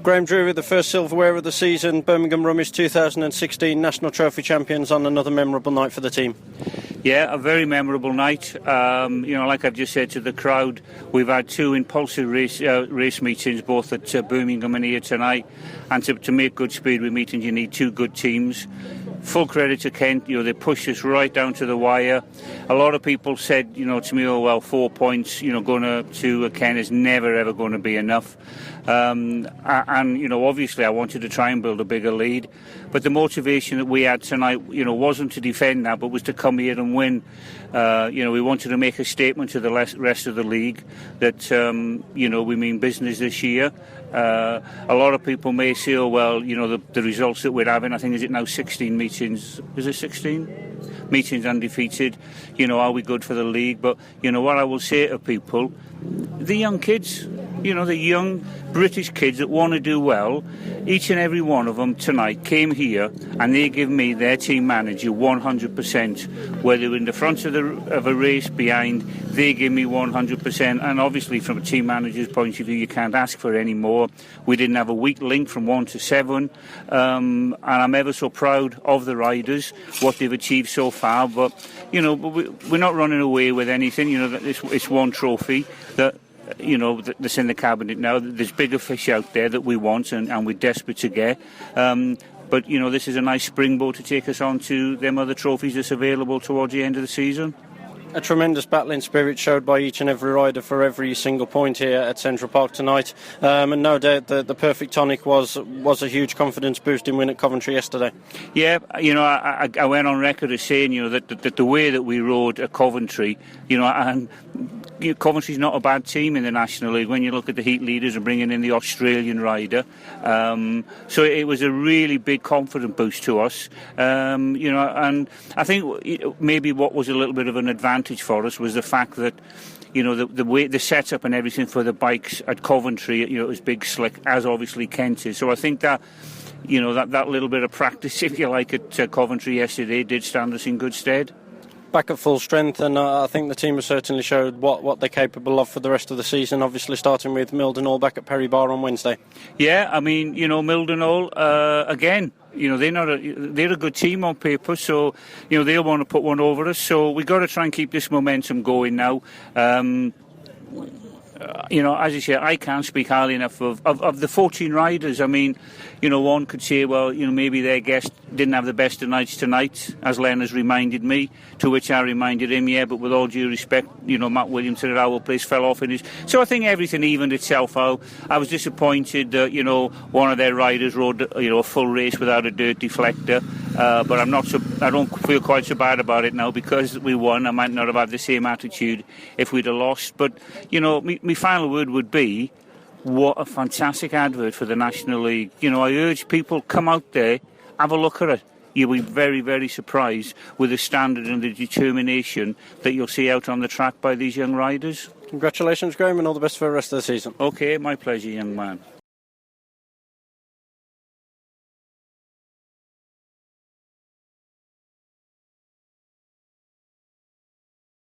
Graham Drury, the first silverware of the season, Birmingham Rummies 2016 National Trophy champions, on another memorable night for the team. Yeah, a very memorable night. Like I've just said to the crowd, we've had two impulsive race meetings, both at Birmingham and here tonight. And to make good speedway meetings, you need two good teams. Full credit to Kent, they pushed us right down to the wire. A lot of people said, to me, 4 points, going to Kent is never ever going to be enough. And obviously I wanted to try and build a bigger lead. But the motivation that we had tonight, wasn't to defend that, but was to come here and win. We wanted to make a statement to the rest of the league that, we mean business this year. A lot of people may say, the results that we're having, I think, is it now 16 meetings? Is it 16? Meetings undefeated. Are we good for the league? But, what I will say to people, the young kids, the young British kids that want to do well, each and every one of them tonight came here and they give me, their team manager, 100%. Whether in the front of a race, behind, they give me 100%. And obviously from a team manager's point of view, you can't ask for any more. We didn't have a weak link from 1 to 7. And I'm ever so proud of the riders, what they've achieved so far. But, we're not running away with anything. It's one trophy that, that's in the cabinet now. There's bigger fish out there that we want and we're desperate to get. But, this is a nice springboard to take us on to them other trophies that's available towards the end of the season. A tremendous battling spirit showed by each and every rider for every single point here at Central Park tonight. And no doubt the perfect tonic was a huge confidence boosting win at Coventry yesterday. Yeah, I went on record as saying, that the way that we rode at Coventry, and Coventry's not a bad team in the National League when you look at the heat leaders and bringing in the Australian rider. So it was a really big confidence boost to us. And I think maybe what was a little bit of an advantage for us was the fact that the way the setup and everything for the bikes at Coventry, it was big slick, as obviously Kent is. So I think that that little bit of practice, if you like, at Coventry yesterday did stand us in good stead. Back at full strength, and I think the team has certainly showed what they're capable of for the rest of the season, obviously starting with Mildenhall back at Perry Bar on Wednesday. Yeah, I mean, Mildenhall, again, they're a good team on paper, so, they'll want to put one over us, so we've got to try and keep this momentum going now. As you say, I can't speak highly enough of the 14 riders. I mean, one could say, maybe their guest didn't have the best of nights tonight, as Len has reminded me, to which I reminded him, but with all due respect, Matt Williamson at our place fell off in his... So I think everything evened itself out. I was disappointed that, one of their riders rode, a full race without a dirt deflector, but I don't feel quite so bad about it now because we won. I might not have had the same attitude if we'd have lost, but, my final word would be, what a fantastic advert for the National League. I urge people, come out there, have a look at it. You'll be very, very surprised with the standard and the determination that you'll see out on the track by these young riders. Congratulations, Graham, and all the best for the rest of the season. OK, my pleasure, young man.